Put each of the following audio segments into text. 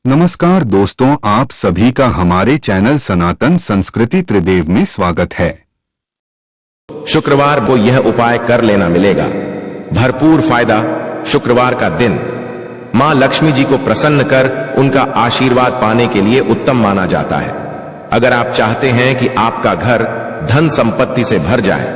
नमस्कार दोस्तों, आप सभी का हमारे चैनल सनातन संस्कृति त्रिदेव में स्वागत है। शुक्रवार को यह उपाय कर लेना मिलेगा भरपूर फायदा। शुक्रवार का दिन मां लक्ष्मी जी को प्रसन्न कर उनका आशीर्वाद पाने के लिए उत्तम माना जाता है। अगर आप चाहते हैं कि आपका घर धन संपत्ति से भर जाए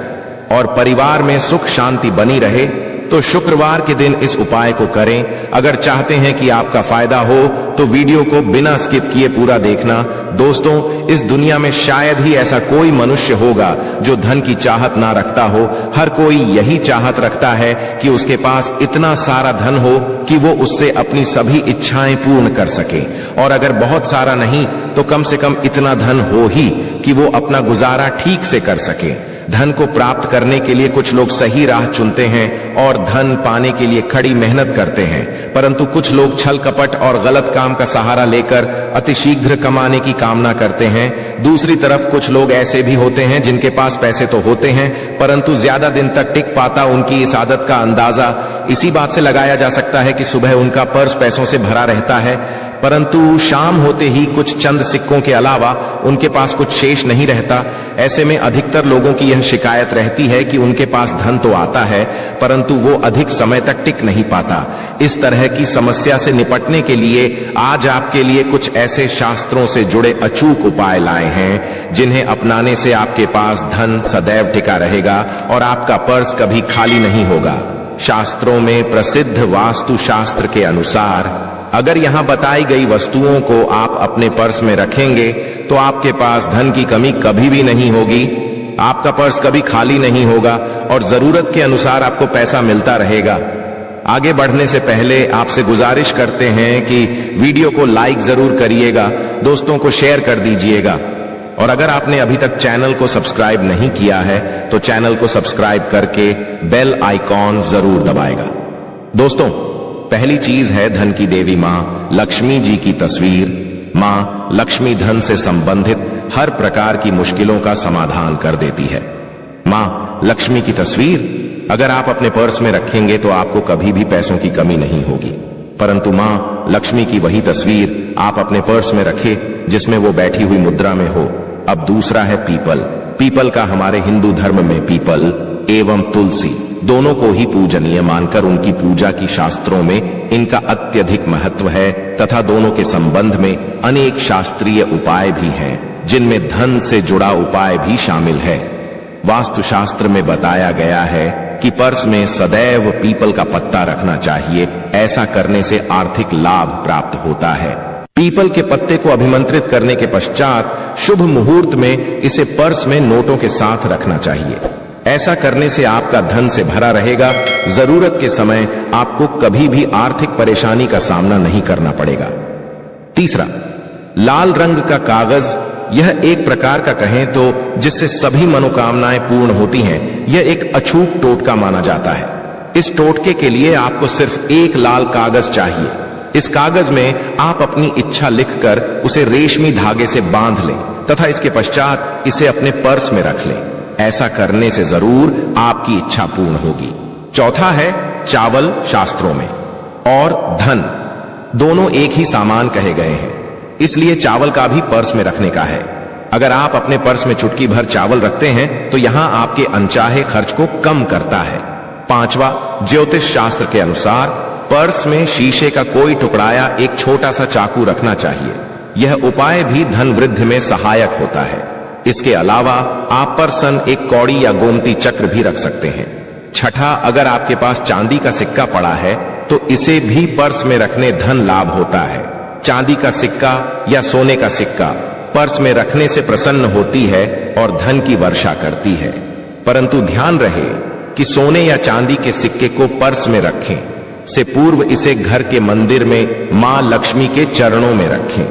और परिवार में सुख शांति बनी रहे तो शुक्रवार के दिन इस उपाय को करें। अगर चाहते हैं कि आपका फायदा हो तो वीडियो को बिना स्किप किए पूरा देखना। दोस्तों, इस दुनिया में शायद ही ऐसा कोई मनुष्य होगा जो धन की चाहत ना रखता हो। हर कोई यही चाहत रखता है कि उसके पास इतना सारा धन हो कि वो उससे अपनी सभी इच्छाएं पूर्ण कर सके, और अगर बहुत सारा नहीं तो कम से कम इतना धन हो ही कि वो अपना गुजारा ठीक से कर सके। धन को प्राप्त करने के लिए कुछ लोग सही राह चुनते हैं और धन पाने के लिए कड़ी मेहनत करते हैं, परंतु कुछ लोग छल कपट और गलत काम का सहारा लेकर अतिशीघ्र कमाने की कामना करते हैं। दूसरी तरफ कुछ लोग ऐसे भी होते हैं जिनके पास पैसे तो होते हैं परंतु ज्यादा दिन तक टिक पाता। उनकी इस आदत का अंदाजा इसी बात से लगाया जा सकता है कि सुबह उनका पर्स पैसों से भरा रहता है परंतु शाम होते ही कुछ चंद सिक्कों के अलावा उनके पास कुछ शेष नहीं रहता। ऐसे में अधिकतर लोगों की यह शिकायत रहती है कि उनके पास धन तो आता है परंतु वो अधिक समय तक टिक नहीं पाता। इस तरह की समस्या से निपटने के लिए आज आपके लिए कुछ ऐसे शास्त्रों से जुड़े अचूक उपाय लाए हैं जिन्हें अपनाने से आपके पास धन सदैव टिका रहेगा और आपका पर्स कभी खाली नहीं होगा। शास्त्रों में प्रसिद्ध वास्तु शास्त्र के अनुसार अगर यहां बताई गई वस्तुओं को आप अपने पर्स में रखेंगे तो आपके पास धन की कमी कभी भी नहीं होगी, आपका पर्स कभी खाली नहीं होगा और जरूरत के अनुसार आपको पैसा मिलता रहेगा। आगे बढ़ने से पहले आपसे गुजारिश करते हैं कि वीडियो को लाइक जरूर करिएगा, दोस्तों को शेयर कर दीजिएगा, और अगर आपने अभी तक चैनल को सब्सक्राइब नहीं किया है तो चैनल को सब्सक्राइब करके बेल आइकॉन जरूर दबाएगा। दोस्तों, पहली चीज है धन की देवी मां लक्ष्मी जी की तस्वीर। मां लक्ष्मी धन से संबंधित हर प्रकार की मुश्किलों का समाधान कर देती है। मां लक्ष्मी की तस्वीर अगर आप अपने पर्स में रखेंगे तो आपको कभी भी पैसों की कमी नहीं होगी, परंतु मां लक्ष्मी की वही तस्वीर आप अपने पर्स में रखें जिसमें वो बैठी हुई मुद्रा में हो। अब दूसरा है पीपल। पीपल का हमारे हिंदू धर्म में पीपल एवं तुलसी दोनों को ही पूजनीय मानकर उनकी पूजा की शास्त्रों में इनका अत्यधिक महत्व है तथा दोनों के संबंध में अनेक शास्त्रीय उपाय भी हैं जिनमें धन से जुड़ा उपाय भी शामिल है। वास्तुशास्त्र में बताया गया है कि पर्स में सदैव पीपल का पत्ता रखना चाहिए। ऐसा करने से आर्थिक लाभ प्राप्त होता है। पीपल के पत्ते को अभिमंत्रित करने के पश्चात शुभ मुहूर्त में इसे पर्स में नोटों के साथ रखना चाहिए। ऐसा करने से आपका धन से भरा रहेगा। जरूरत के समय आपको कभी भी आर्थिक परेशानी का सामना नहीं करना पड़ेगा। तीसरा, लाल रंग का कागज। यह एक प्रकार का कहें तो जिससे सभी मनोकामनाएं पूर्ण होती हैं। यह एक अछूत टोटका माना जाता है। इस टोटके के लिए आपको सिर्फ एक लाल कागज चाहिए। इस कागज में आप अपनी इच्छा लिखकर उसे रेशमी धागे से बांध लें तथा इसके पश्चात इसे अपने पर्स में रख लें। ऐसा करने से जरूर आपकी इच्छा पूर्ण होगी। चौथा है चावल। शास्त्रों में और धन दोनों एक ही सामान कहे गए हैं, इसलिए चावल का भी पर्स में रखने का है। अगर आप अपने पर्स में चुटकी भर चावल रखते हैं तो यहां आपके अनचाहे खर्च को कम करता है। पांचवा, ज्योतिष शास्त्र के अनुसार पर्स में शीशे का कोई टुकड़ाया एक छोटा सा चाकू रखना चाहिए। यह उपाय भी धन वृद्धि में सहायक होता है। इसके अलावा आप पर्सन एक कौड़ी या गोमती चक्र भी रख सकते हैं। छठा, अगर आपके पास चांदी का सिक्का पड़ा है तो इसे भी पर्स में रखने धन लाभ होता है। चांदी का सिक्का या सोने का सिक्का पर्स में रखने से प्रसन्न होती है और धन की वर्षा करती है, परंतु ध्यान रहे कि सोने या चांदी के सिक्के को पर्स में रखें से पूर्व इसे घर के मंदिर में मां लक्ष्मी के चरणों में रखें।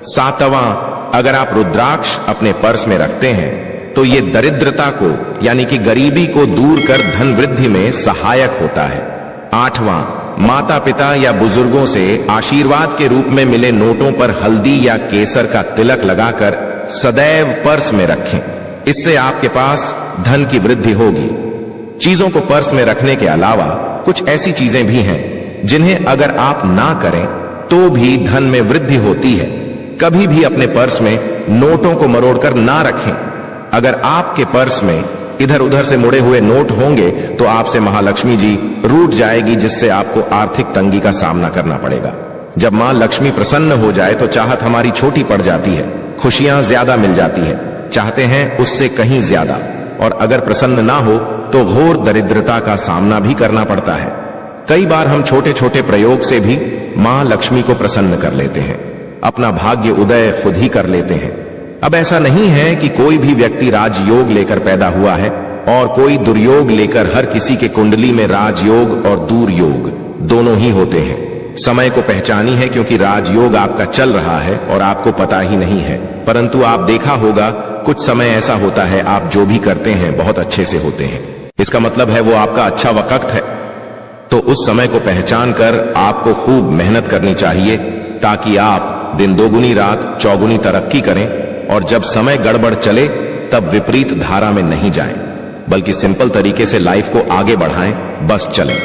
सातवां, अगर आप रुद्राक्ष अपने पर्स में रखते हैं तो ये दरिद्रता को यानी कि गरीबी को दूर कर धन वृद्धि में सहायक होता है। आठवां, माता पिता या बुजुर्गों से आशीर्वाद के रूप में मिले नोटों पर हल्दी या केसर का तिलक लगाकर सदैव पर्स में रखें। इससे आपके पास धन की वृद्धि होगी। चीजों को पर्स में रखने के अलावा कुछ ऐसी चीजें भी हैं जिन्हें अगर आप ना करें तो भी धन में वृद्धि होती है। कभी भी अपने पर्स में नोटों को मरोड़कर ना रखें। अगर आपके पर्स में इधर उधर से मुड़े हुए नोट होंगे तो आपसे महालक्ष्मी जी रूठ जाएगी, जिससे आपको आर्थिक तंगी का सामना करना पड़ेगा। जब मां लक्ष्मी प्रसन्न हो जाए तो चाहत हमारी छोटी पड़ जाती है, खुशियां ज्यादा मिल जाती है, चाहते हैं उससे कहीं ज्यादा, और अगर प्रसन्न ना हो तो घोर दरिद्रता का सामना भी करना पड़ता है। कई बार हम छोटे छोटे प्रयोग से भी मां लक्ष्मी को प्रसन्न कर लेते हैं, अपना भाग्य उदय खुद ही कर लेते हैं। अब ऐसा नहीं है कि कोई भी व्यक्ति राजयोग लेकर पैदा हुआ है और कोई दुर्योग लेकर। हर किसी के कुंडली में राजयोग और दुर्योग दोनों ही होते हैं। समय को पहचानी है, क्योंकि राजयोग आपका चल रहा है और आपको पता ही नहीं है। परंतु आप देखा होगा कुछ समय ऐसा होता है आप जो भी करते हैं बहुत अच्छे से होते हैं, इसका मतलब है वो आपका अच्छा वक्त है। तो उस समय को पहचान कर आपको खूब मेहनत करनी चाहिए, ताकि आप दिन दोगुनी रात चौगुनी तरक्की करें, और जब समय गड़बड़ चले तब विपरीत धारा में नहीं जाएं, बल्कि सिंपल तरीके से लाइफ को आगे बढ़ाएं, बस चलें।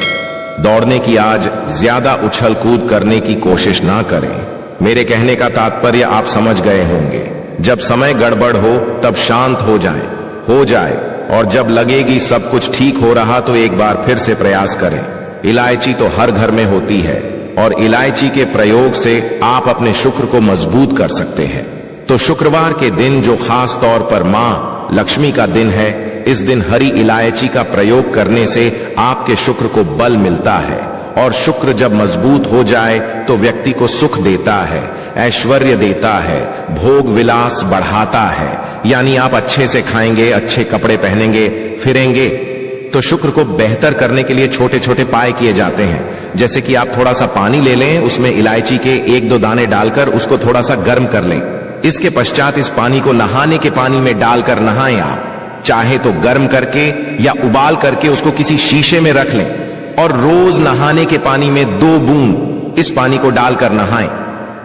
दौड़ने की आज ज्यादा उछल कूद करने की कोशिश ना करें। मेरे कहने का तात्पर्य आप समझ गए होंगे। जब समय गड़बड़ हो तब शांत हो जाए, और जब लगेगी सब कुछ ठीक हो रहा तो एक बार फिर से प्रयास करें। इलायची तो हर घर में होती है, और इलायची के प्रयोग से आप अपने शुक्र को मजबूत कर सकते हैं। तो शुक्रवार के दिन, जो खास तौर पर मां लक्ष्मी का दिन है, इस दिन हरी इलायची का प्रयोग करने से आपके शुक्र को बल मिलता है, और शुक्र जब मजबूत हो जाए तो व्यक्ति को सुख देता है, ऐश्वर्य देता है, भोग विलास बढ़ाता है। यानी आप अच्छे से खाएंगे, अच्छे कपड़े पहनेंगे, फिरेंगे। तो शुक्र को बेहतर करने के लिए छोटे छोटे उपाय किए जाते हैं, जैसे कि आप थोड़ा सा पानी ले लें, उसमें इलायची के 1-2 दाने डालकर उसको थोड़ा सा गर्म कर लें। इसके पश्चात इस पानी को नहाने के पानी में डालकर नहाएं। आप चाहे तो गर्म करके या उबाल करके उसको किसी शीशे में रख लें, और रोज नहाने के पानी में 2 बूंद इस पानी को डालकर नहाएं।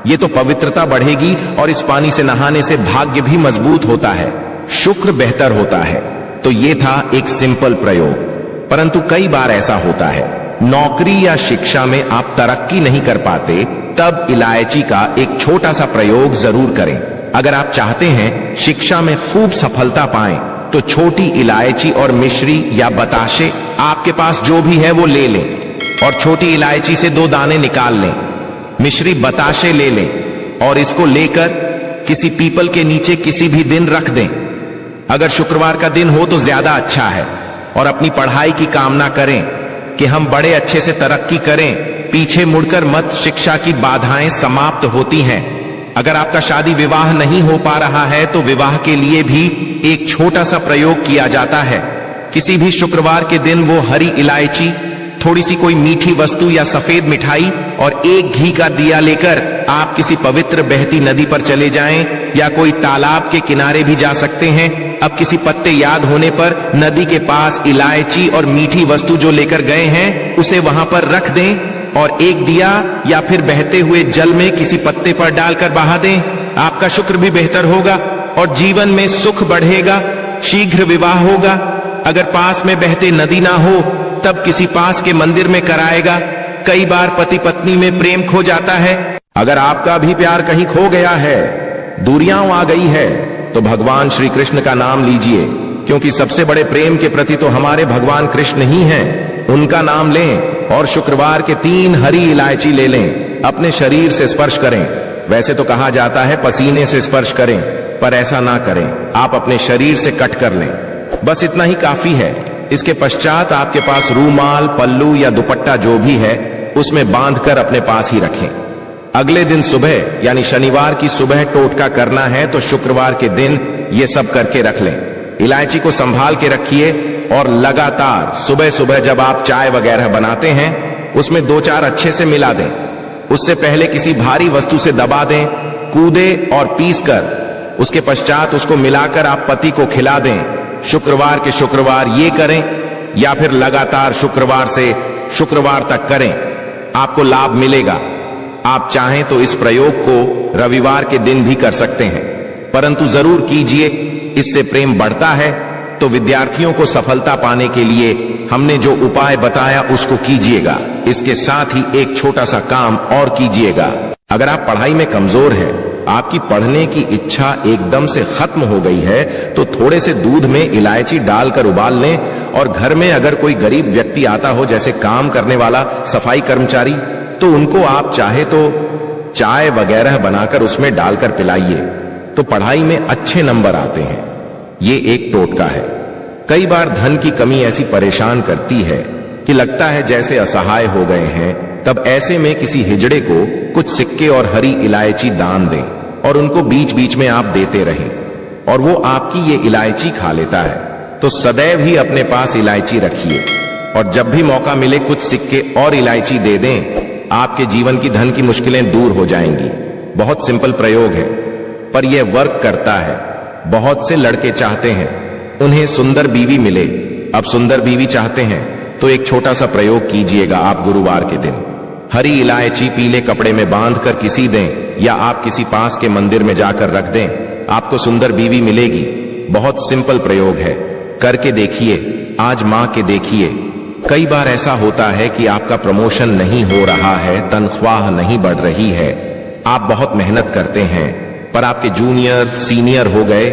ये तो पवित्रता बढ़ेगी, और इस पानी से नहाने से भाग्य भी मजबूत होता है, शुक्र बेहतर होता है। तो ये था एक सिंपल प्रयोग। परंतु कई बार ऐसा होता है, नौकरी या शिक्षा में आप तरक्की नहीं कर पाते, तब इलायची का एक छोटा सा प्रयोग जरूर करें। अगर आप चाहते हैं शिक्षा में खूब सफलता पाएं, तो छोटी इलायची और मिश्री या बताशे, आपके पास जो भी है वो ले लें, और छोटी इलायची से 2 दाने निकाल लें, मिश्री बताशे ले लें, और इसको लेकर किसी पीपल के नीचे किसी भी दिन रख दें। अगर शुक्रवार का दिन हो तो ज्यादा अच्छा है, और अपनी पढ़ाई की कामना करें कि हम बड़े अच्छे से तरक्की करें, पीछे मुड़कर मत, शिक्षा की बाधाएं समाप्त होती हैं। अगर आपका शादी विवाह नहीं हो पा रहा है तो विवाह के लिए भी एक छोटा सा प्रयोग किया जाता है। किसी भी शुक्रवार के दिन वो हरी इलायची, थोड़ी सी कोई मीठी वस्तु या सफेद मिठाई और एक घी का दिया लेकर आप किसी पवित्र बहती नदी पर चले जाएं, या कोई तालाब के किनारे भी जा सकते हैं। अब किसी पत्ते याद होने पर नदी के पास इलायची और मीठी वस्तु जो लेकर गए हैं उसे वहां पर रख दें, और एक दिया या फिर बहते हुए जल में किसी पत्ते पर डालकर बहा दें। आपका शुक्र भी बेहतर होगा और जीवन में सुख बढ़ेगा, शीघ्र विवाह होगा। अगर पास में बहते नदी ना हो तब किसी पास के मंदिर में कराएगा। कई बार पति पत्नी में प्रेम खो जाता है। अगर आपका भी प्यार कहीं खो गया है, दूरियां आ गई है, तो भगवान श्री कृष्ण का नाम लीजिए, क्योंकि सबसे बड़े प्रेम के प्रति तो हमारे भगवान कृष्ण ही हैं। उनका नाम लें और शुक्रवार के 3 हरी इलायची ले लें, अपने शरीर से स्पर्श करें। वैसे तो कहा जाता है पसीने से स्पर्श करें, पर ऐसा ना करें, आप अपने शरीर से कट कर लें। बस इतना ही काफी है। इसके पश्चात आपके पास रूमाल, पल्लू या दुपट्टा जो भी है उसमें बांधकर अपने पास ही रखें। अगले दिन सुबह यानी शनिवार की सुबह टोटका करना है, तो शुक्रवार के दिन ये सब करके रख लें। इलायची को संभाल के रखिए, और लगातार सुबह सुबह जब आप चाय वगैरह बनाते हैं उसमें 2-4 अच्छे से मिला दें। उससे पहले किसी भारी वस्तु से दबा दें, कूदे और पीसकर उसके पश्चात उसको मिलाकर आप पति को खिला दें। शुक्रवार के शुक्रवार ये करें, या फिर लगातार शुक्रवार से शुक्रवार तक करें, आपको लाभ मिलेगा। आप चाहें तो इस प्रयोग को रविवार के दिन भी कर सकते हैं, परंतु जरूर कीजिए, इससे प्रेम बढ़ता है। तो विद्यार्थियों को सफलता पाने के लिए हमने जो उपाय बताया उसको कीजिएगा। इसके साथ ही एक छोटा सा काम और कीजिएगा। अगर आप पढ़ाई में कमजोर है, आपकी पढ़ने की इच्छा एकदम से खत्म हो गई है, तो थोड़े से दूध में इलायची डालकर उबाल लें और घर में अगर कोई गरीब व्यक्ति आता हो, जैसे काम करने वाला, सफाई कर्मचारी, तो उनको आप चाहे तो चाय वगैरह बनाकर उसमें डालकर पिलाइए, तो पढ़ाई में अच्छे नंबर आते हैं। ये एक टोटका है। कई बार धन की कमी ऐसी परेशान करती है कि लगता है जैसे असहाय हो गए हैं, तब ऐसे में किसी हिजड़े को कुछ सिक्के और हरी इलायची दान दें और उनको बीच बीच में आप देते रहें और वो आपकी ये इलायची खा लेता है। तो सदैव ही अपने पास इलायची रखिए और जब भी मौका मिले कुछ सिक्के और इलायची दे दें, आपके जीवन की धन की मुश्किलें दूर हो जाएंगी। बहुत सिंपल प्रयोग है, पर यह वर्क करता है। बहुत से लड़के चाहते हैं उन्हें सुंदर बीवी मिले। अब सुंदर बीवी चाहते हैं तो एक छोटा सा प्रयोग कीजिएगा। आप गुरुवार के दिन हरी इलायची पीले कपड़े में बांधकर किसी दें या आप किसी पास के मंदिर में जाकर रख दें, आपको सुंदर बीवी मिलेगी। बहुत सिंपल प्रयोग है, करके देखिए, आजमा के देखिए। कई बार ऐसा होता है कि आपका प्रमोशन नहीं हो रहा है, तनख्वाह नहीं बढ़ रही है, आप बहुत मेहनत करते हैं, पर आपके जूनियर सीनियर हो गए,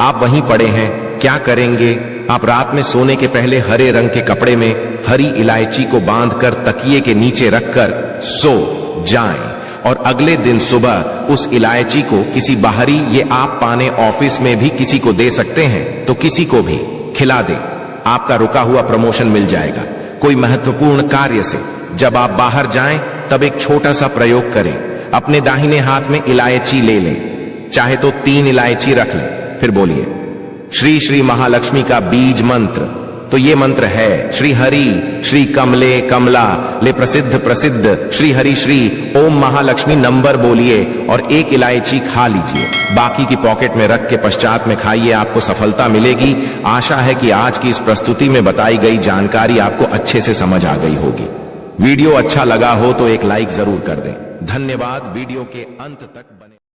आप वहीं पड़े हैं। क्या करेंगे? आप रात में सोने के पहले हरे रंग के कपड़े में हरी इलायची को बांधकर तकिए के नीचे रखकर सो जाएं और अगले दिन सुबह उस इलायची को किसी बाहरी, ये आप पाने ऑफिस में भी किसी को दे सकते हैं, तो किसी को भी खिला दें। आपका रुका हुआ प्रमोशन मिल जाएगा। कोई महत्वपूर्ण कार्य से जब आप बाहर जाएं, तब एक छोटा सा प्रयोग करें। अपने दाहिने हाथ में इलायची ले लें, चाहे तो 3 इलायची रख लें, फिर बोलिए श्री श्री महालक्ष्मी का बीज मंत्र। तो ये मंत्र है श्री हरि श्री कमले कमला ले प्रसिद्ध प्रसिद्ध श्री हरि श्री ओम महालक्ष्मी। नंबर बोलिए और 1 इलायची खा लीजिए, बाकी की पॉकेट में रख के पश्चात में खाइए, आपको सफलता मिलेगी। आशा है कि आज की इस प्रस्तुति में बताई गई जानकारी आपको अच्छे से समझ आ गई होगी। वीडियो अच्छा लगा हो तो एक लाइक जरूर कर दें। धन्यवाद। वीडियो के अंत तक बने